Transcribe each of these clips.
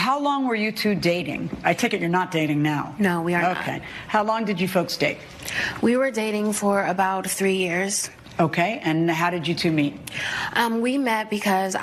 How long were you two dating? I take it you're not dating now. No, we are not. Okay. How long did you folks date? We were dating for about 3 years. Okay, and how did you two meet? We met because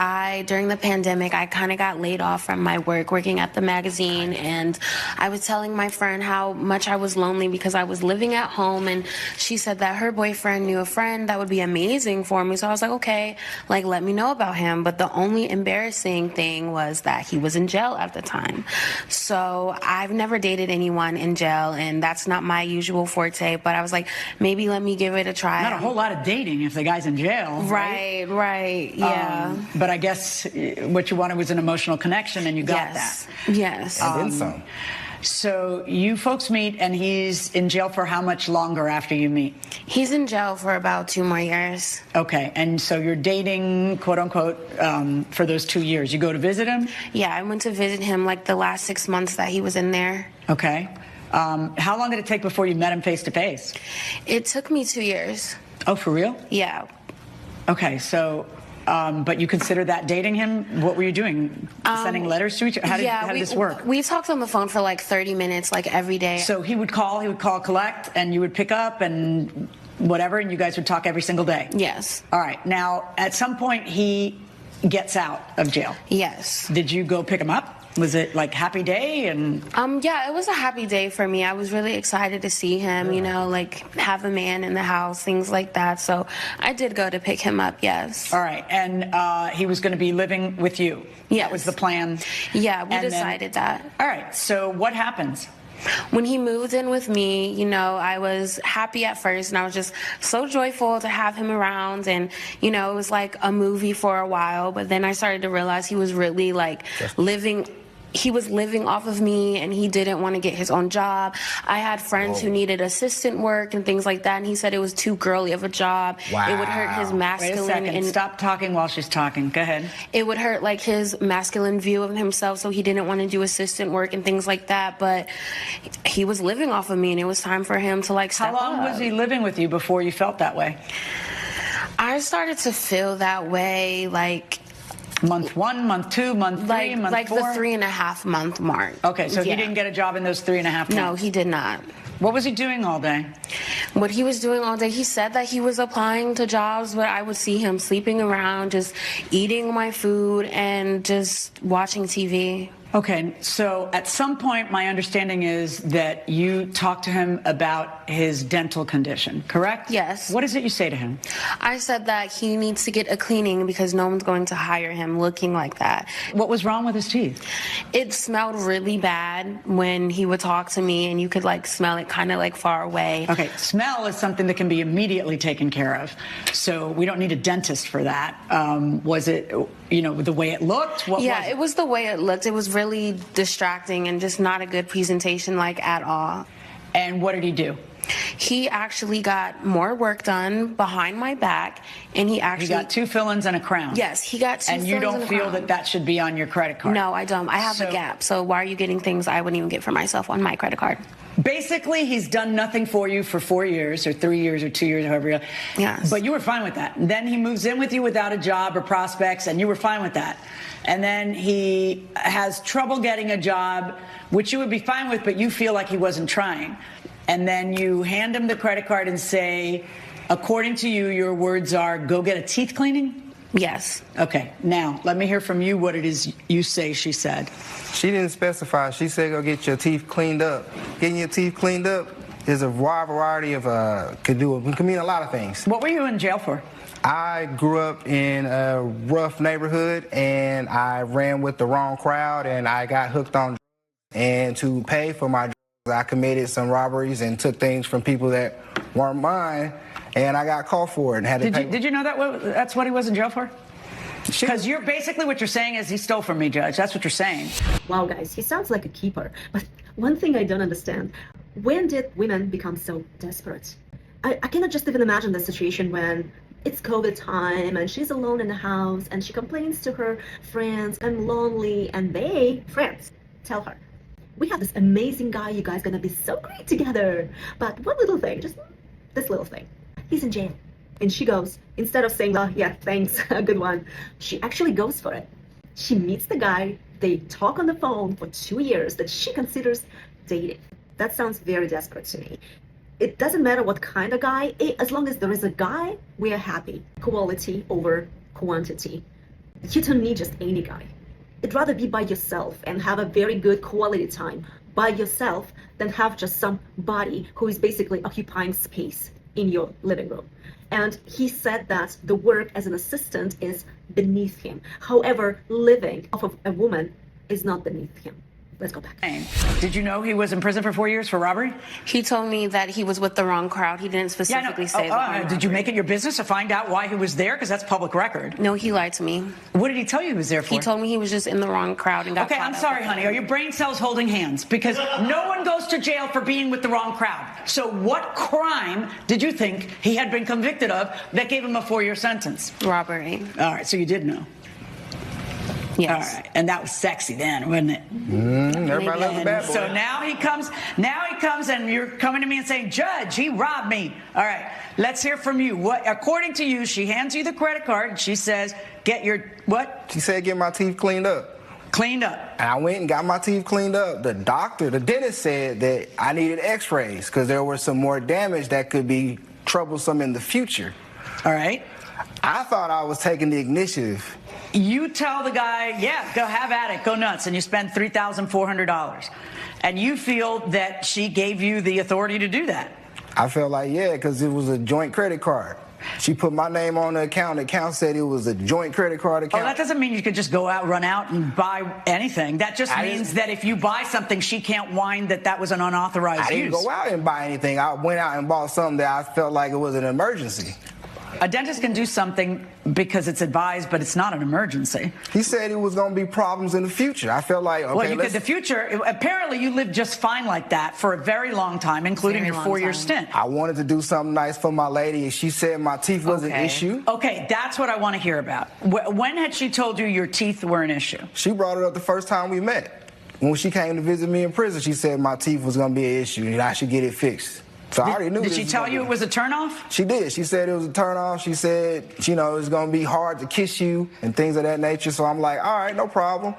during the pandemic, I kind of got laid off from my work, working at the magazine, and I was telling my friend how much I was lonely because I was living at home, and she said that her boyfriend knew a friend that would be amazing for me, so I was like, okay, like, let me know about him, but the only embarrassing thing was that he was in jail at the time. So I've never dated anyone in jail, and that's not my usual forte, but I was like, maybe let me give it a try. Not a whole lot of dating if the guy's in jail. Right, yeah. But I guess what you wanted was an emotional connection, and you got that. Yes. And then some. So you folks meet, and he's in jail for how much longer after you meet? He's in jail for about 2 more years. Okay, and so you're dating, quote unquote, for those 2 years. You go to visit him? Yeah, I went to visit him like the last 6 months that he was in there. Okay. How long did it take before you met him face to face? It took me 2 years. Oh, for real? Yeah. Okay, so, but you consider that dating him? What were you doing? Sending letters to each other? How did this work? We talked on the phone for like 30 minutes, like every day. So he would call collect, and you would pick up and whatever, and you guys would talk every single day? Yes. All right, now, at some point, he gets out of jail. Yes. Did you go pick him up? Was it like happy day? And yeah, it was a happy day for me. I was really excited to see him, you know, like have a man in the house, things like that. So I did go to pick him up, yes. All right, and he was going to be living with you? Yes. That was the plan? Yeah, we decided that. All right, so what happens? When he moved in with me, you know, I was happy at first, and I was just so joyful to have him around, and, you know, it was like a movie for a while, but then I started to realize he was really like living off of me, and he didn't want to get his own job. I had friends who needed assistant work and things like that, and he said it was too girly of a job. Wow. It would hurt his masculine. Wait a second. And stop talking while she's talking. Go ahead. it would hurt like his masculine view of himself, so he didn't want to do assistant work and things like that. But he was living off of me, and it was time for him to like step up. How long was he living with you before you felt that way? I started to feel that way like month 1, month 2, month 3, month 4? Like the 3.5 month mark. Okay, so he didn't get a job in those 3.5 months? No, he did not. What was he doing all day? What he was doing all day, he said that he was applying to jobs, but I would see him sleeping around, just eating my food and just watching TV. Okay, so at some point, my understanding is that you talked to him about his dental condition, correct? Yes. What is it you say to him? I said that he needs to get a cleaning because no one's going to hire him looking like that. What was wrong with his teeth? It smelled really bad when he would talk to me, and you could like smell it kind of like far away. Okay, smell is something that can be immediately taken care of, so we don't need a dentist for that. Was it, you know, the way it looked? What was it? It was the way it looked. It was really distracting and just not a good presentation, like, at all. And what did he do? He actually got more work done behind my back, and he got 2 fill-ins and a crown. Yes, he got 2 and you fill-ins don't and a feel crown. that should be on your credit card? No, I don't. I have a gap, so why are you getting things I wouldn't even get for myself on my credit card? Basically, he's done nothing for you for 4 years or 3 years or 2 years, however. Yes. But you were fine with that. And then he moves in with you without a job or prospects, and you were fine with that. And then he has trouble getting a job, which you would be fine with, but you feel like he wasn't trying. And then you hand him the credit card and say, according to you, your words are, go get a teeth cleaning? Yes. Okay. Now, let me hear from you what it is you say she said. She didn't specify. She said go get your teeth cleaned up. Getting your teeth cleaned up is a wide variety of, could mean a lot of things. What were you in jail for? I grew up in a rough neighborhood, and I ran with the wrong crowd, and I got hooked on drugs. And to pay for my drugs, I committed some robberies and took things from people that weren't mine, and I got caught for it and had to pay. Did you know that's what he was in jail for? Because you're basically what you're saying is he stole from me, Judge. That's what you're saying. Wow, guys, he sounds like a keeper. But one thing I don't understand, when did women become so desperate? I cannot just even imagine the situation when it's COVID time and she's alone in the house and she complains to her friends, I'm lonely, and they, friends, tell her, we have this amazing guy, you guys gonna be so great together. But one little thing, just this little thing, he's in jail. And she goes, instead of saying, oh yeah, thanks, a good one, she actually goes for it. She meets the guy, They talk on the phone for 2 years that she considers dating. That sounds very desperate to me. It doesn't matter what kind of guy, as long as there is a guy, we are happy. Quality over quantity. You don't need just any guy. I'd rather be by yourself and have a very good quality time by yourself than have just somebody who is basically occupying space in your living room. And he said that the work as an assistant is beneath him. However, living off of a woman is not beneath him. Let's go back. Did you know he was in prison for 4 years for robbery? He told me that he was with the wrong crowd. He didn't specifically say the Did you make it your business to find out why he was there? Because that's public record. No, he lied to me. What did he tell you he was there for? He told me he was just in the wrong crowd and got Okay, I'm sorry, honey. Are your brain cells holding hands? Because no one goes to jail for being with the wrong crowd. So what crime did you think he had been convicted of that gave him a 4-year sentence? Robbery. All right, so you did know. Yes. All right, and that was sexy then, wasn't it? Everybody loves a bad boy. So now he comes, and you're coming to me and saying, Judge, he robbed me. All right, let's hear from you. What, according to you, she hands you the credit card, and she says, get your, what? She said get my teeth cleaned up. Cleaned up. And I went and got my teeth cleaned up. The dentist said that I needed x-rays because there was some more damage that could be troublesome in the future. All right. I thought I was taking the initiative. You tell the guy, yeah, go have at it, go nuts, and you spend $3,400. And you feel that she gave you the authority to do that. I felt like, yeah, because it was a joint credit card. She put my name on the account. The account said it was a joint credit card account. Oh, that doesn't mean you could just go out, run out, and buy anything. That just means that if you buy something, she can't whine that was an unauthorized use. I didn't go out and buy anything. I went out and bought something that I felt like it was an emergency. A dentist can do something because it's advised, but it's not an emergency. He said it was going to be problems in the future. I felt like, okay, well, the future, apparently you lived just fine like that for a very long time, including your 4-year stint. I wanted to do something nice for my lady, and she said my teeth was an issue. Okay, that's what I want to hear about. When had she told you your teeth were an issue? She brought it up the first time we met. When she came to visit me in prison, she said my teeth was going to be an issue and I should get it fixed. So I already knew. Did she tell you it was a turnoff? She did. She said it was a turnoff. She said, you know, it's going to be hard to kiss you and things of that nature. So I'm like, all right, no problem.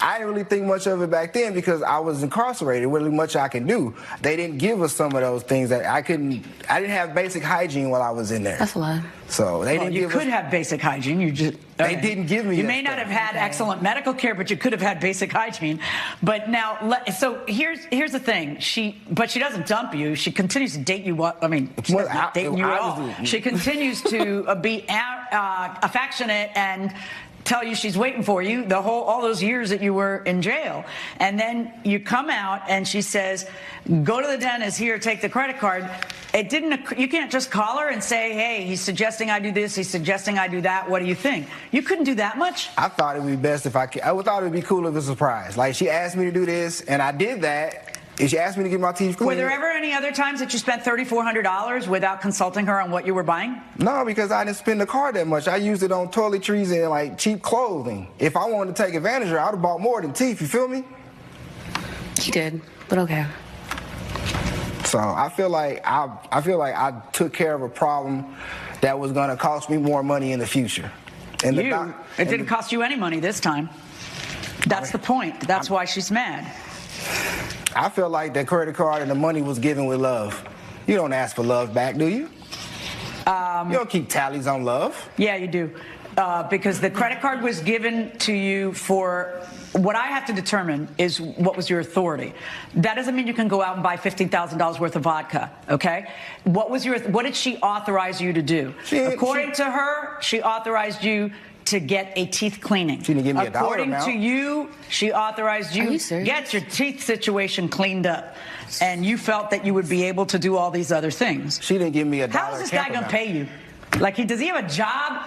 I didn't really think much of it back then because I was incarcerated. Really much I can do. They didn't give us some of those things that I didn't have basic hygiene while I was in there. That's a lot. So they didn't give us. You could have basic hygiene. You just they didn't give me. You may not have had excellent medical care, but you could have had basic hygiene. But now, so here's the thing. She doesn't dump you. She continues to date you. I mean, she's not dating you at all. She continues to be affectionate and tell you she's waiting for you all those years that you were in jail. And then you come out and she says, go to the dentist, here, take the credit card. You can't just call her and say, hey, he's suggesting I do this, he's suggesting I do that, what do you think? You couldn't do that much? I thought it would be best if I thought it would be cool if it was a surprise. Like, she asked me to do this and I did that. And she asked me to get my teeth cleaned. Were there ever any other times that you spent $3,400 without consulting her on what you were buying? No, because I didn't spend the card that much. I used it on toiletries and like cheap clothing. If I wanted to take advantage of her, I would have bought more than teeth. You feel me? He did, but okay. So I feel like I took care of a problem that was going to cost me more money in the future. And it didn't cost you any money this time. That's the point. That's why she's mad. I feel like that credit card and the money was given with love. You don't ask for love back, do you? You don't keep tallies on love. Yeah, you do. Because the credit card was given to you for what I have to determine is what was your authority. That doesn't mean you can go out and buy $15,000 worth of vodka, okay? What did she authorize you to do? According to her, she authorized you to get a teeth cleaning. She didn't give me a dollar amount. According to you, she authorized you to get your teeth situation cleaned up. And you felt that you would be able to do all these other things. She didn't give me a dollar. How is this guy going to pay you? Like, does he have a job?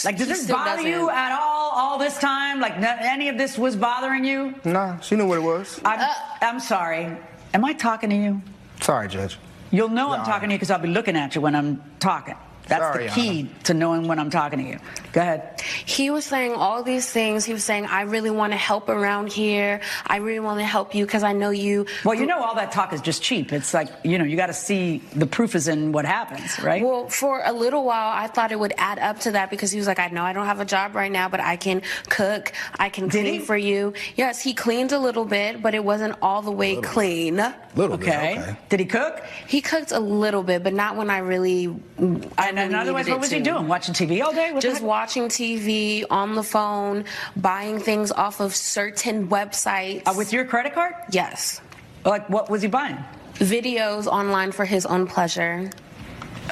Like, does this bother you at all this time? Like, any of this was bothering you? No, she knew what it was. I'm sorry. Am I talking to you? Sorry, Judge. You'll know I'm talking to you because I'll be looking at you when I'm talking. That's the key to knowing when I'm talking to you. Go ahead. He was saying all these things. He was saying, I really want to help around here. I really want to help you because I know you. Well, you know, all that talk is just cheap. It's like, you know, you got to see the proof is in what happens, right? Well, for a little while, I thought it would add up to that because he was like, I know I don't have a job right now, but I can cook. I can clean for you. Yes, he cleaned a little bit, but it wasn't all the way clean. Little bit, okay. Did he cook? He cooked a little bit, but not when I really. In other words, what was he doing? Watching TV all day? Just watching TV, on the phone, buying things off of certain websites. With your credit card? Yes. Like, what was he buying? Videos online for his own pleasure.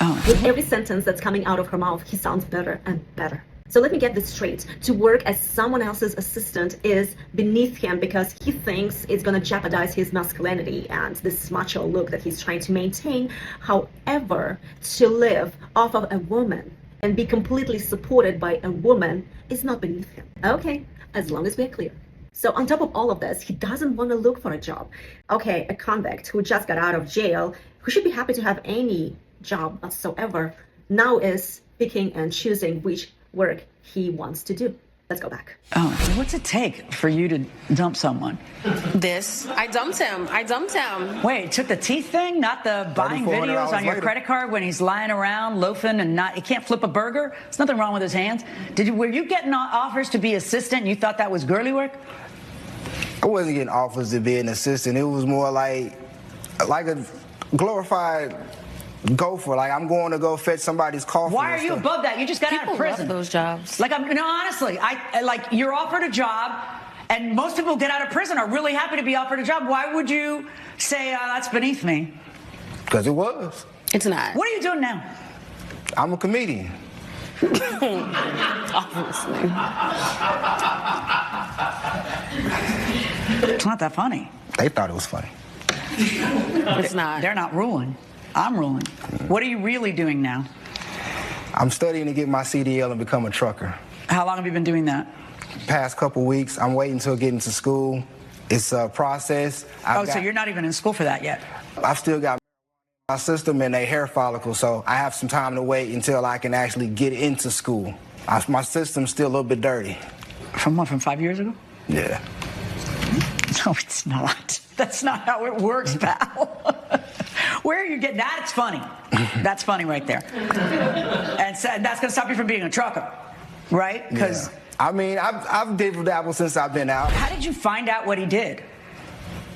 Oh. With every sentence that's coming out of her mouth, he sounds better and better. So let me get this straight. To work as someone else's assistant is beneath him because he thinks it's going to jeopardize his masculinity and this macho look that he's trying to maintain. However, to live off of a woman and be completely supported by a woman is not beneath him. Okay, as long as we're clear. So on top of all of this, he doesn't want to look for a job. Okay, a convict who just got out of jail, who should be happy to have any job whatsoever, now is picking and choosing which work he wants to do. Let's go back. Oh, what's it take for you to dump someone? I dumped him. Wait, took the teeth thing, not the buying videos on your credit card when he's lying around loafing and he can't flip a burger? There's nothing wrong with his hands. Were you getting offers to be assistant and you thought that was girly work? I wasn't getting offers to be an assistant. It was more like a glorified gopher. Like, I'm going to go fetch somebody's coffee. Why are you above that? You just got out of prison. Love those jobs. Like, honestly, you're offered a job, and most people get out of prison are really happy to be offered a job. Why would you say that's beneath me? Because it was. It's not. What are you doing now? I'm a comedian. Obviously. It's not that funny. They thought it was funny. It's not. They're not ruling. I'm ruling. What are you really doing now? I'm studying to get my CDL and become a trucker. How long have you been doing that? Past couple weeks. I'm waiting until getting to school. It's a process. So you're not even in school for that yet? I've still got my system and a hair follicle, so I have some time to wait until I can actually get into school. My system's still a little bit dirty. From what, from 5 years ago? Yeah. No, it's not. That's not how it works, pal. Where are you getting that? It's funny. That's funny right there. And so that's going to stop you from being a trucker, right? Because I mean, I've dabbled since I've been out. How did you find out what he did?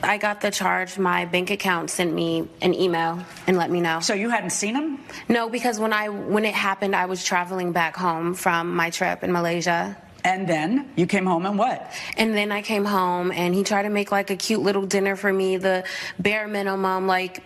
I got the charge. My bank account sent me an email and let me know. So you hadn't seen him? No, because when it happened, I was traveling back home from my trip in Malaysia. And then you came home and what? And then I came home and he tried to make like a cute little dinner for me, the bare minimum, like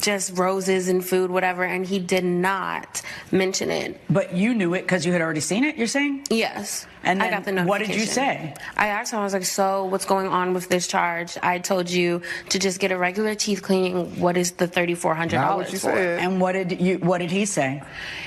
just roses and food, whatever, and he did not mention it. But you knew it because you had already seen it, you're saying? Yes. And then I got the notification. What did you say? I asked him, I was like, so what's going on with this charge? I told you to just get a regular teeth cleaning. What is the $3,400 for? And what did he say?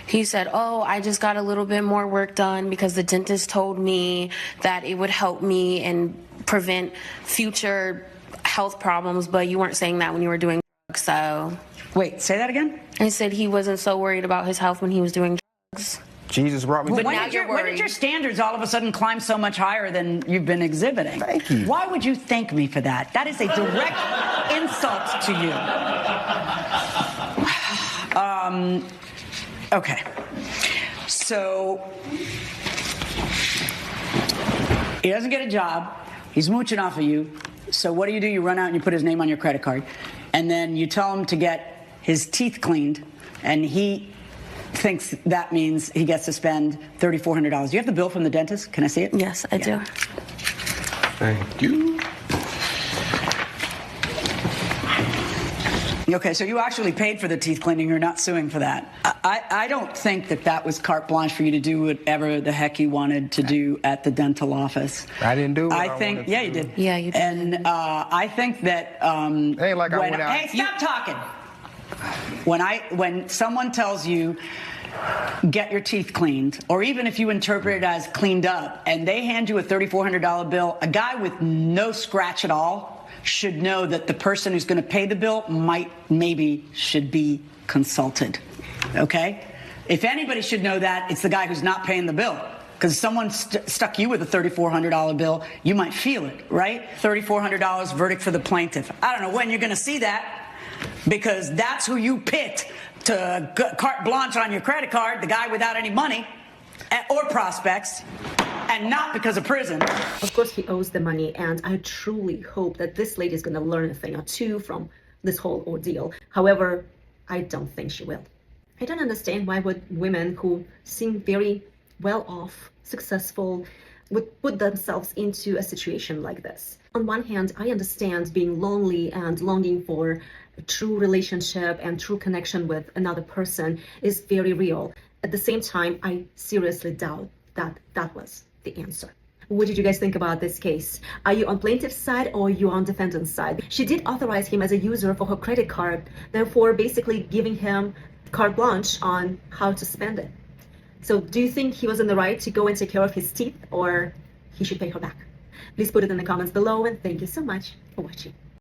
He said, oh, I just got a little bit more work done because the dentist told me that it would help me and prevent future health problems, but you weren't saying that when you were doing drugs, so. Wait, say that again? I said he wasn't so worried about his health when he was doing drugs. Jesus brought me. But when did your standards all of a sudden climb so much higher than you've been exhibiting? Thank you. Why would you thank me for that? That is a direct insult to you. Okay. So he doesn't get a job. He's mooching off of you. So what do? You run out and you put his name on your credit card. And then you tell him to get his teeth cleaned. And he thinks that means he gets to spend $3,400. Do you have the bill from the dentist? Can I see it? Yes, I do. Thank you. Okay, so you actually paid for the teeth cleaning. You're not suing for that. I don't think that was carte blanche for you to do whatever the heck you wanted to do at the dental office. I didn't do what I think, yeah, you did. Yeah, you did. And I think that ain't like I went out. Hey, stop talking. When someone tells you get your teeth cleaned, or even if you interpret it as cleaned up, and they hand you a $3,400 bill, a guy with no scratch at all should know that the person who's going to pay the bill maybe should be consulted. Okay? If anybody should know that, it's the guy who's not paying the bill. Because someone stuck you with a $3,400 bill, you might feel it, right? $3,400 verdict for the plaintiff. I don't know when you're going to see that, because that's who you picked to carte blanche on your credit card, the guy without any money or prospects, and not because of prison. Of course, he owes the money, and I truly hope that this lady is going to learn a thing or two from this whole ordeal. However, I don't think she will. I don't understand why would women who seem very well off, successful, would put themselves into a situation like this. On one hand, I understand being lonely and longing for a true relationship and true connection with another person is very real. At the same time, I seriously doubt that that was the answer. What did you guys think about this case? Are you on plaintiff's side or are you on defendant's side? She did authorize him as a user for her credit card, therefore basically giving him carte blanche on how to spend it. So do you think he was in the right to go and take care of his teeth, or he should pay her back? Please put it in the comments below, and thank you so much for watching.